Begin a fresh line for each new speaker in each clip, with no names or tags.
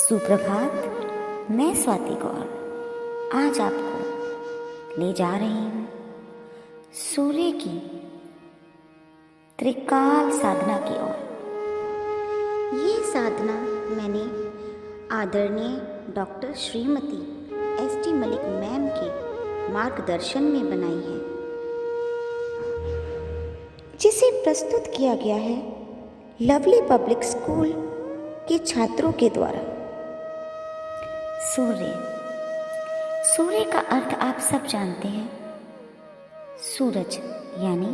सुप्रभात। मैं स्वाति गौर आज आपको ले जा रही हूँ सूर्य की त्रिकाल साधना की ओर। ये साधना मैंने आदरणीय doctor Shrimati ST. Malik ma'am के मार्गदर्शन में बनाई है, जिसे प्रस्तुत किया गया है लवली पब्लिक स्कूल के छात्रों के द्वारा। सूर्य का अर्थ आप सब जानते हैं। सूरज यानी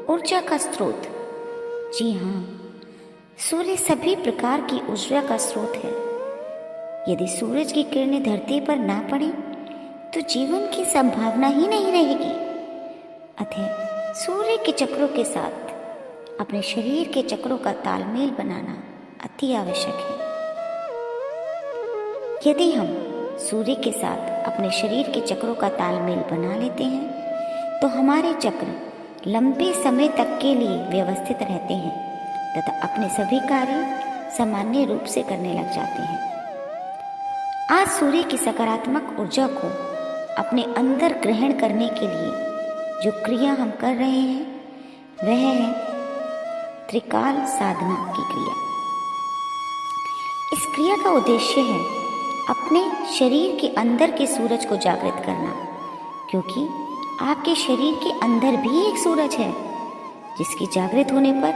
ऊर्जा का स्रोत। जी हाँ, सूर्य सभी प्रकार की ऊर्जा का स्रोत है। यदि सूरज की किरणें धरती पर ना पड़े तो जीवन की संभावना ही नहीं रहेगी। अतः सूर्य के चक्रों के साथ अपने शरीर के चक्रों का तालमेल बनाना अति आवश्यक है। यदि हम सूर्य के साथ अपने शरीर के चक्रों का तालमेल बना लेते हैं तो हमारे चक्र लंबे समय तक के लिए व्यवस्थित रहते हैं तथा अपने सभी कार्य सामान्य रूप से करने लग जाते हैं। आज सूर्य की सकारात्मक ऊर्जा को अपने अंदर ग्रहण करने के लिए जो क्रिया हम कर रहे हैं वह है त्रिकाल साधना की क्रिया। इस क्रिया का उद्देश्य है अपने शरीर के अंदर के सूरज को जागृत करना, क्योंकि आपके शरीर के अंदर भी एक सूरज है जिसके जागृत होने पर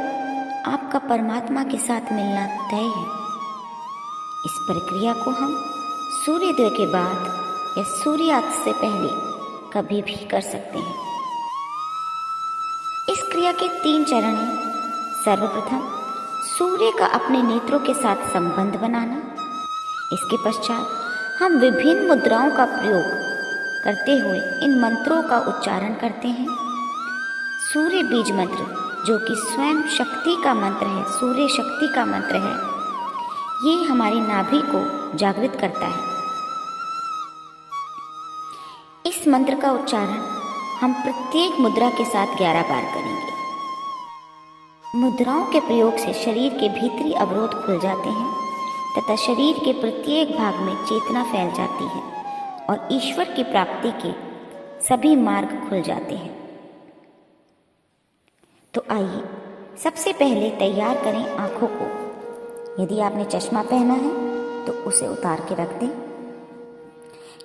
आपका परमात्मा के साथ मिलना तय है। इस प्रक्रिया को हम सूर्योदय के बाद या सूर्यास्त से पहले कभी भी कर सकते हैं। इस क्रिया के 3 चरण हैं। सर्वप्रथम सूर्य का अपने नेत्रों के साथ संबंध बनाना। इसके पश्चात हम विभिन्न मुद्राओं का प्रयोग करते हुए इन मंत्रों का उच्चारण करते हैं। सूर्य बीज मंत्र, जो कि स्वयं शक्ति का मंत्र है, सूर्य शक्ति का मंत्र है, ये हमारी नाभि को जागृत करता है। इस मंत्र का उच्चारण हम प्रत्येक मुद्रा के साथ 11 बार करेंगे। मुद्राओं के प्रयोग से शरीर के भीतरी अवरोध खुल जाते हैं तथा शरीर के प्रत्येक भाग में चेतना फैल जाती है और ईश्वर की प्राप्ति के सभी मार्ग खुल जाते हैं। तो आइए सबसे पहले तैयार करें आँखों को। यदि आपने चश्मा पहना है तो उसे उतार के रख दें।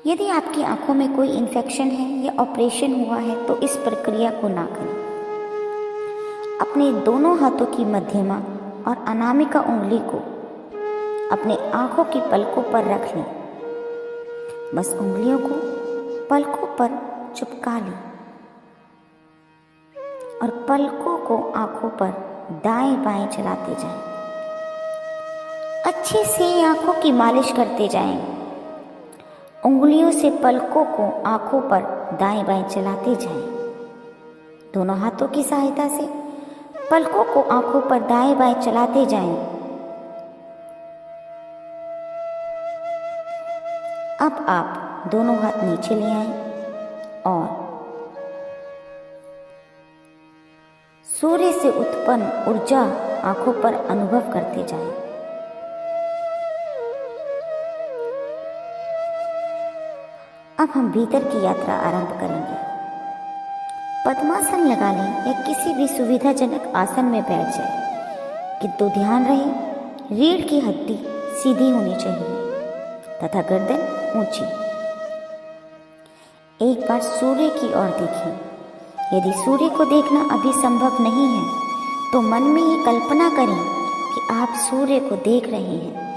यदि आपकी आँखों में कोई इन्फेक्शन है या ऑपरेशन हुआ है तो इस प्रक्रिया को ना करें। अपने दोनों हाथों की मध्यमा और अनामिका उंगली को अपने आँखों की पलकों पर रख लें। बस उंगलियों को पलकों पर चिपका लें और पलकों को आँखों पर दाएं बाएं चलाते जाएं। अच्छे से आँखों की मालिश करते जाएं। उंगलियों से पलकों को आँखों पर दाएं बाएं चलाते जाएं। दोनों हाथों की सहायता से पलकों को आँखों पर दाएं बाएं चलाते जाएं। अब आप दोनों हाथ नीचे ले आएं और सूर्य से उत्पन्न ऊर्जा आंखों पर अनुभव करते जाएं। अब हम भीतर की यात्रा आरंभ करेंगे। पद्मासन लगा लें या किसी भी सुविधाजनक आसन में बैठ जाएं, किंतु ध्यान रहे रीढ़ की हड्डी सीधी होनी चाहिए तथा गर्दन ऊंची। एक बार सूर्य की ओर देखें। यदि सूर्य को देखना अभी संभव नहीं है तो मन में ये कल्पना करें कि आप सूर्य को देख रहे हैं।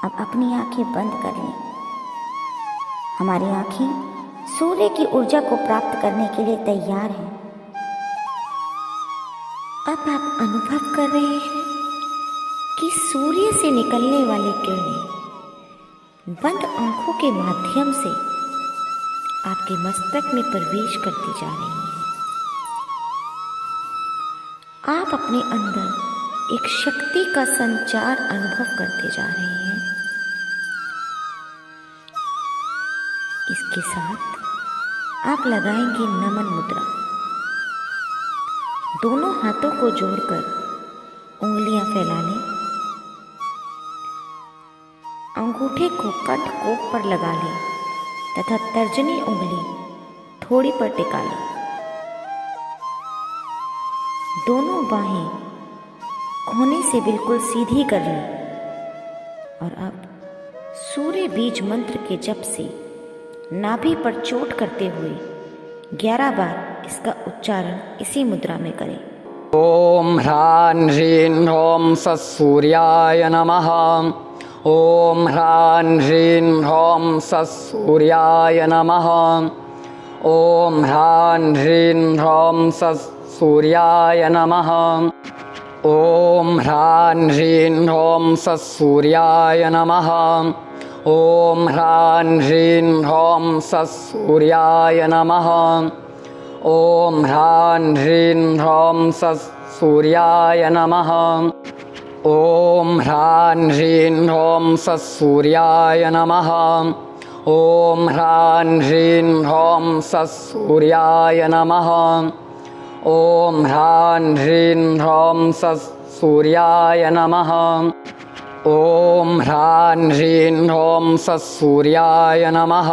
अब अपनी आंखें बंद कर लें। हमारी आंखें सूर्य की ऊर्जा को प्राप्त करने के लिए तैयार हैं। अब आप अनुभव कर रहे हैं कि सूर्य से निकलने वाली किरणें बंद आंखों के माध्यम से आपके मस्तक में प्रवेश करती जा रही हैं। आप अपने अंदर एक शक्ति का संचार अनुभव करते जा रहे हैं। इसके साथ आप लगाएंगे नमन मुद्रा। दोनों हाथों को जोड़कर उंगलियां फैला लें अंगूठे को कंठ कोप पर लगा लें तथा तर्जनी उंगली थोड़ी पर टिका लें। दोनों बाहें कोहनी से बिल्कुल सीधी कर लें और अब सूर्य बीज मंत्र के जप से नाभि पर चोट करते हुए 11 बार इसका उच्चारण इसी मुद्रा में करें।
ओम ह्रां ह्रीं ह्रौं सत्सूर्याय नमः। ओम ह्रां ह्रीं ह्रौं सत्सूर्याय नमः। ओम ह्रां ह्रीं ह्रौं सत्सूर्याय नमः। ओम ह्रां ह्रीं ह्रौं सत्सूर्याय नमः। ओम ह्रां ह्रीं ह्रौं सत्सूर्याय नमः। ओम ह्रां ह्रीं ह्रौं सत्सूर्याय नमः। ओम ह्रां ह्रीं ह्रौं सत्सूर्याय नमः। ओम ह्रां ह्रीं ह्रौं सत्सूर्याय नमः। ओम ह्रां ह्रीं ह्रौं सत्सूर्याय नमः। ओम ह्रां ह्रीं ह्रौं सत्सूर्याय नमः।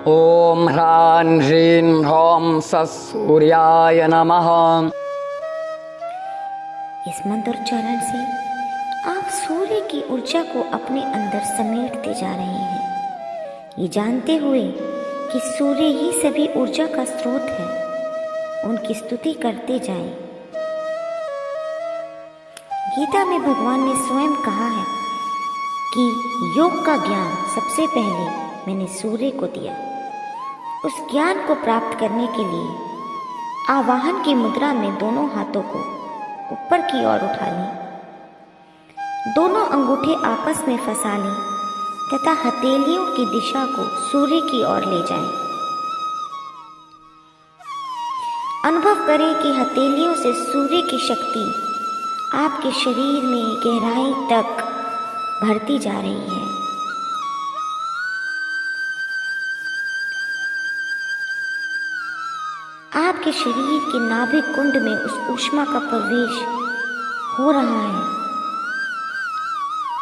ओम ह्रां ह्रीं ह्रौं सत्सूर्याय नमः।
इस मंत्रोच्चारण से आप सूर्य की ऊर्जा को अपने अंदर समेटते जा रहे हैं, ये जानते हुए कि सूर्य ही सभी ऊर्जा का स्रोत है। उनकी स्तुति करते जाएं। गीता में भगवान ने स्वयं कहा है कि योग का ज्ञान सबसे पहले मैंने सूर्य को दिया। उस ज्ञान को प्राप्त करने के लिए आवाहन की मुद्रा में दोनों हाथों को ऊपर की ओर उठा लें। दोनों अंगूठे आपस में फंसा लें तथा हथेलियों की दिशा को सूर्य की ओर ले जाएं। अनुभव करें कि हथेलियों से सूर्य की शक्ति आपके शरीर में गहराई तक भरती जा रही है। आपके शरीर के नाभि कुंड में उस ऊष्मा का प्रवेश हो रहा है।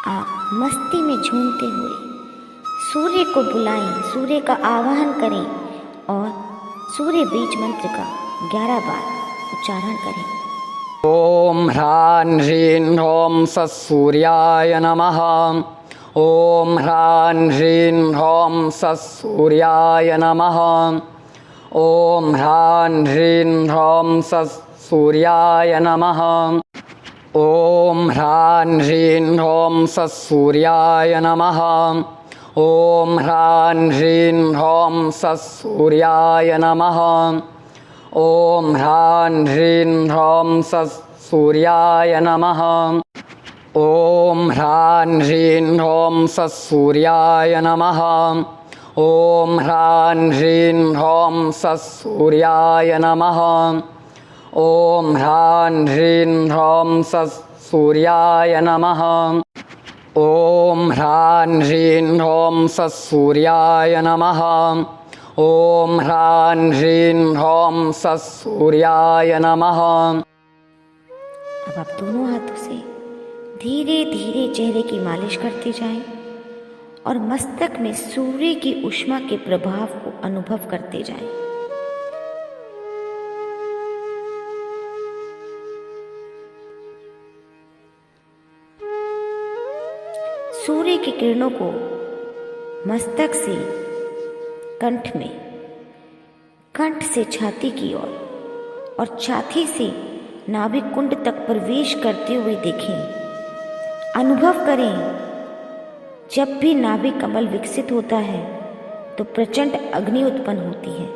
आप मस्ती में झूमते हुए सूर्य को बुलाएं, सूर्य का आवाहन करें और सूर्य बीज मंत्र का 11 बार उच्चारण करें।
ओम ह्रां ह्रीं ह्रौं सत्सूर्याय नमः। ओम ह्रां ह्रीं ह्रौं सत्सूर्याय नमः। ओम ह्रां ह्रीं ह्रौं सत्सूर्याय नमः। ओम ह्रां ह्रीं ह्रौं सत्सूर्याय नमः। ओम ह्रां ह्रीं ह्रौं सत्सूर्याय नमः। ओम ह्रां ह्रीं ह्रौं सत्सूर्याय नमः। ओम ह्रां ह्रीं ह्रौं सत्सूर्याय नमः। ओम ह्रां ह्रीं ह्रौं सत्सूर्याय नमः। ओम ह्रां ह्रीं ह्रौं सत्सूर्याय नमः। ओम ह्रां ह्रीं ह्रौं सत्सूर्याय नमः। ओम ह्रां ह्रीं ह्रौं सत्सूर्याय नमः।
अब आप दोनों हाथों से धीरे धीरे चेहरे की मालिश करते जाएं और मस्तक में सूर्य की ऊष्मा के प्रभाव को अनुभव करते जाएं। सूर्य की किरणों को मस्तक से कंठ में, कंठ से छाती की ओर और छाती से नाभि कुंड तक प्रवेश करते हुए देखें। अनुभव करें, जब भी नाभि कमल विकसित होता है तो प्रचंड अग्नि उत्पन्न होती है।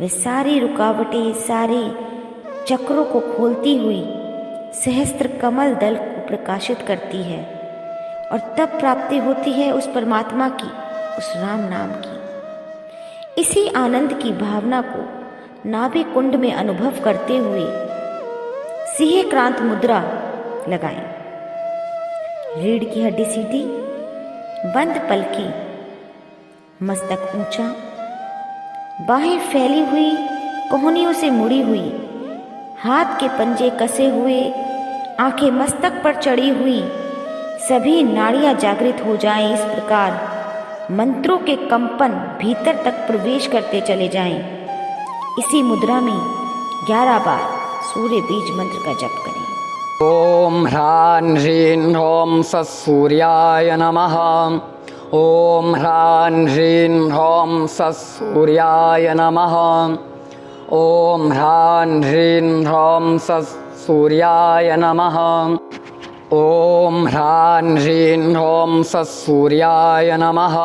वे सारी रुकावटें, सारे चक्रों को खोलती हुई सहस्त्र कमल दल को प्रकाशित करती है और तब प्राप्ति होती है उस परमात्मा की, उस राम नाम की। इसी आनंद की भावना को नाभि कुंड में अनुभव करते हुए सिंहक्रांत मुद्रा लगाएं। रीढ़ की हड्डी सीधी, बंद पलकें, मस्तक ऊंचा, बाहें फैली हुई, कोहनियों से मुड़ी हुई, हाथ के पंजे कसे हुए, आंखें मस्तक पर चढ़ी हुई, सभी नाड़ियां जागृत हो जाएं। इस प्रकार मंत्रों के कंपन भीतर तक प्रवेश करते चले जाएं। इसी मुद्रा में 11 बार सूर्य बीज मंत्र का जप करें।
ओम ह्रां ह्रीं ह्रौं सत्सूर्याय नमः। ओम ह्रां ह्रीं ह्रौं सत्सूर्याय नमः। ओम ह्रां ह्रीं ह्रौं सत्सूर्याय नमः। ओम ह्रां ह्रीं ह्रौं सत्सूर्याय नमः।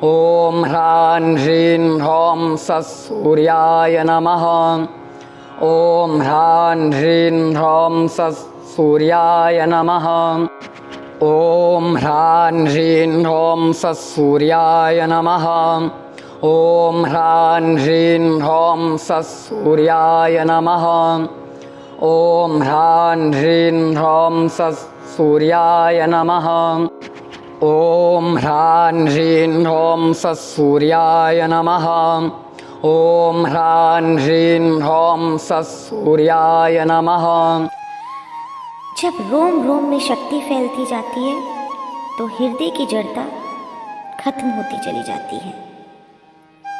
ओम ह्रां ह्रीं ह्रौं सत्सूर्याय नमः। ओम ह्रां ह्रीं ह्रौं सत्सूर्याय नमः। ओम ह्रां ह्रीं ह्रौं सत्सूर्याय नमः। ओम ह्रां ह्रीं ह्रौं सत्सूर्याय नमः। ओम ह्रां ह्रीं ह्रौं सत्सूर्याय नमः। ओम ह्रां ह्रीं ह्रौं सत्सूर्याय नमः। ओम ह्रां ह्रीं ह्रौं सत्सूर्याय नमः।
जब रोम रोम में शक्ति फैलती जाती है तो हृदय की जड़ता खत्म होती चली जाती है,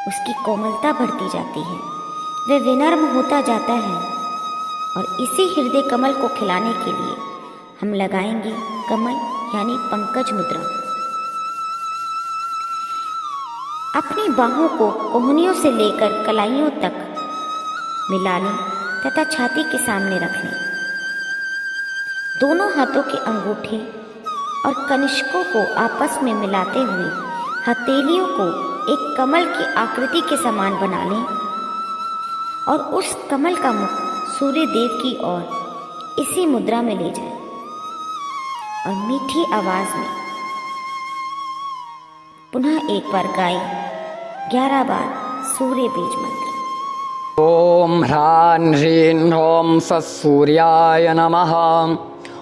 उसकी कोमलता बढ़ती जाती है, वह विनम्र होता जाता है। और इसी हृदय कमल को खिलाने के लिए हम लगाएंगे कमल यानी पंकज मुद्रा। अपनी बाहों को कोहनियों से लेकर कलाइयों तक मिला लें तथा छाती के सामने रख लें। दोनों हाथों के अंगूठे और कनिष्कों को आपस में मिलाते हुए हथेलियों को एक कमल की आकृति के समान बना लें और उस कमल का मुख सूर्य देव की ओर इसी मुद्रा में ले जाएं और मीठी आवाज में पुनः एक बार गाएं 11 बार सूर्य बीज मंत्र।
ओम ह्रां ह्रीं ह्रौं सत्सूर्याय नमः।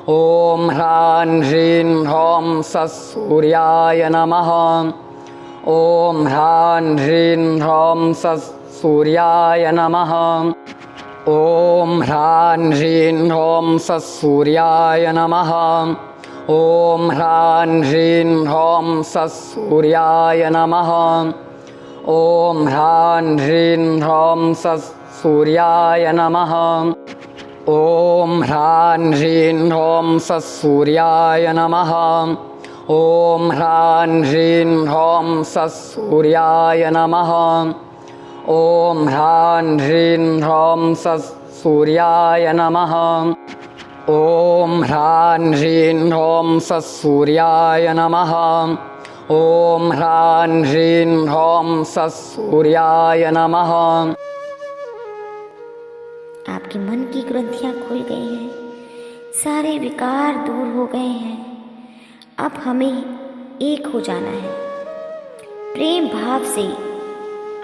ओम ह्रां ह्रीं ह्रौं सत्सूर्याय नमः। ओम ह्रां ह्रीं ह्रौं सत्सूर्याय नमः। ओम ह्रां ह्रीं ह्रौं सत्सूर्याय नमः। ओम ह्रां ह्रीं ह्रौं सत्सूर्याय नमः। ओम ह्रां ह्रीं ह्रौं सत्सूर्याय नमः। ओम ह्रां ह्रीं ह्रौं सत्सूर्याय नमः। ओम ह्रां ह्रीं ह्रौं सत्सूर्याय नमः। ओम ह्रां ह्रीं ह्रौं सत्सूर्याय नमः। ओम ह्रां ह्रीं ह्रौं सत्सूर्याय नमः। ओम ह्रां ह्रीं ह्रौं सत्सूर्याय नमः।
आपके मन की ग्रंथियां खुल गई हैं, सारे विकार दूर हो गए हैं। अब हमें एक हो जाना है। प्रेम भाव से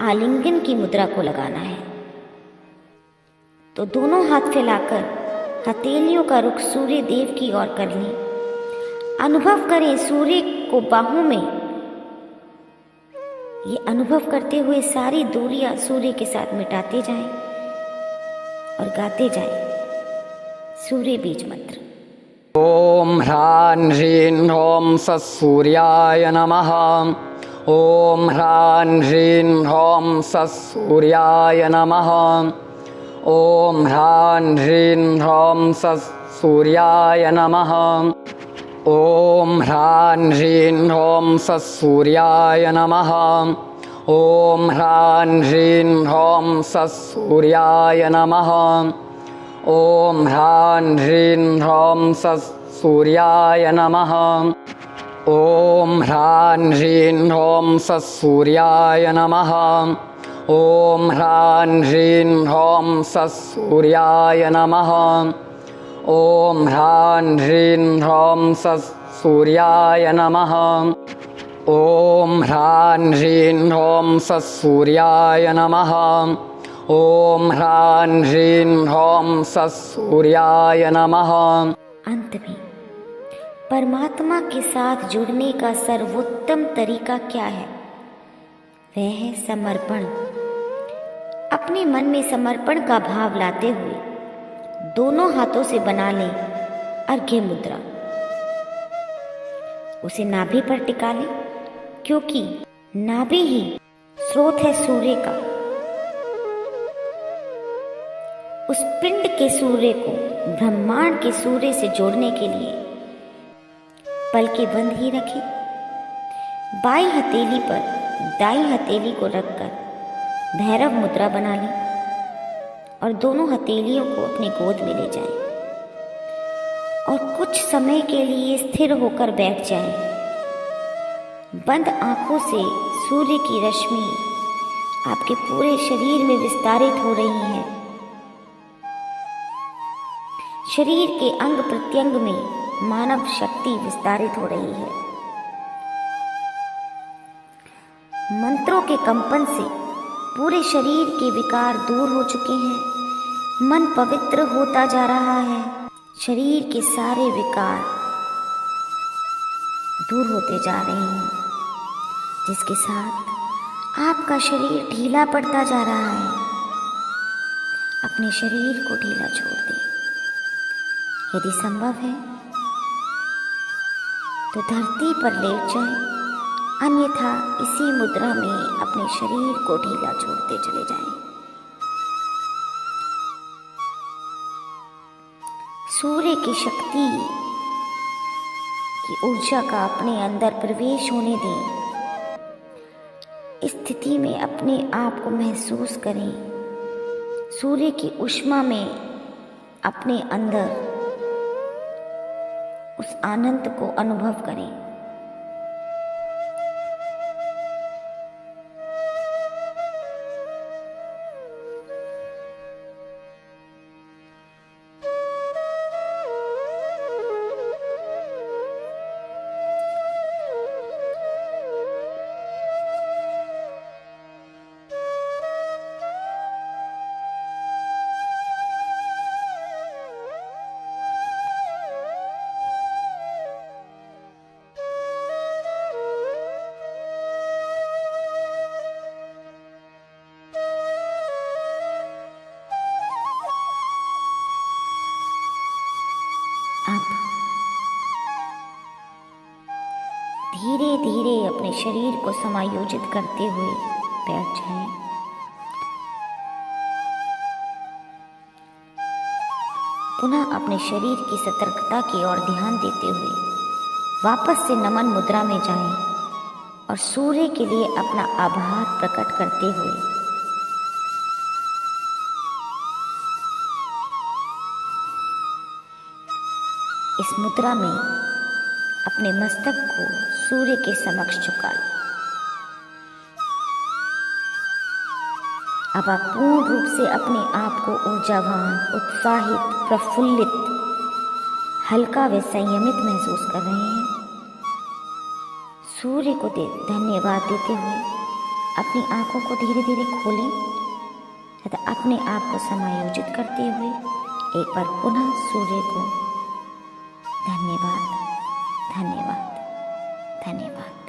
आलिंगन की मुद्रा को लगाना है। तो दोनों हाथ फैलाकर हथेलियों का रुख सूर्य देव की ओर कर लें। अनुभव करें सूर्य को बाहों में। ये अनुभव करते हुए सारी दूरियां सूर्य के साथ मिटाते जाएं और गाते जाएं सूर्य बीज मंत्र।
ओम ह्रां ह्रीं ह्रौं सत्सूर्याय नमः। ओम ह्रां ह्रीं ह्रौं सत्सूर्याय नमः। ओम ह्रां ह्रीं ह्रौं सत्सूर्याय नमः। ओम ह्रां ह्रीं ह्रौं सत्सूर्याय नमः। ओम ह्रां ह्रीं ह्रौं सत्सूर्याय नमः। ओम ह्रां ह्रीं ह्रौं सत्सूर्याय नमः। ओम ह्रां ह्रीं ह्रौं सत्सूर्याय नमः। ओम ह्रां ह्रीं ह्रौं सत्सूर्याय नमः। ओम ह्रां ह्रीं ह्रौं सत्सूर्याय नमः। ओम ह्रां ह्रीं ह्रौं सत्सूर्याय नमः। ओम ह्रां ह्रीं ह्रौं सत्सूर्याय नमः।
अंत में परमात्मा के साथ जुड़ने का सर्वोत्तम तरीका क्या है? वह है समर्पण। अपने मन में समर्पण का भाव लाते हुए दोनों हाथों से बना लें अर्घ्य मुद्रा। उसे नाभि पर टिका लें, क्योंकि नाभि ही स्रोत है सूर्य का। उस पिंड के सूर्य को ब्रह्मांड के सूर्य से जोड़ने के लिए पलकें बंद ही रखें। बाई हथेली पर दाई हथेली को रखकर भैरव मुद्रा बना लें और दोनों हथेलियों को अपनी गोद में ले जाएं और कुछ समय के लिए स्थिर होकर बैठ जाएं। बंद आंखों से सूर्य की रश्मि आपके पूरे शरीर में विस्तारित हो रही है। शरीर के अंग प्रत्यंग में मानव शक्ति विस्तारित हो रही है। मंत्रों के कंपन से पूरे शरीर के विकार दूर हो चुके हैं। मन पवित्र होता जा रहा है। शरीर के सारे विकार दूर होते जा रहे हैं, जिसके साथ आपका शरीर ढीला पड़ता जा रहा है। अपने शरीर को ढीला छोड़ दें। यदि संभव है तो धरती पर लेट जाएं, अन्यथा इसी मुद्रा में अपने शरीर को ढीला छोड़ते चले जाएं। सूर्य की शक्ति की ऊर्जा का अपने अंदर प्रवेश होने दें। इस स्थिति में अपने आप को महसूस करें। सूर्य की ऊष्मा में अपने अंदर उस आनंद को अनुभव करें। अब धीरे धीरे अपने शरीर को समायोजित करते हुए बैठ जाएं। पुनः अपने शरीर की सतर्कता की ओर ध्यान देते हुए वापस से नमन मुद्रा में जाएं और सूर्य के लिए अपना आभार प्रकट करते हुए इस मुद्रा में अपने मस्तक को सूर्य के समक्ष झुका लें। अब आप पूर्ण रूप से अपने आप को ऊर्जावान, उत्साहित, प्रफुल्लित, हल्का व संयमित महसूस कर रहे हैं। सूर्य को धन्यवाद देते हुए अपनी आंखों को धीरे धीरे खोलें तथा अपने आप को समायोजित करते हुए एक बार पुनः सूर्य को धन्यवाद, धन्यवाद, धन्यवाद।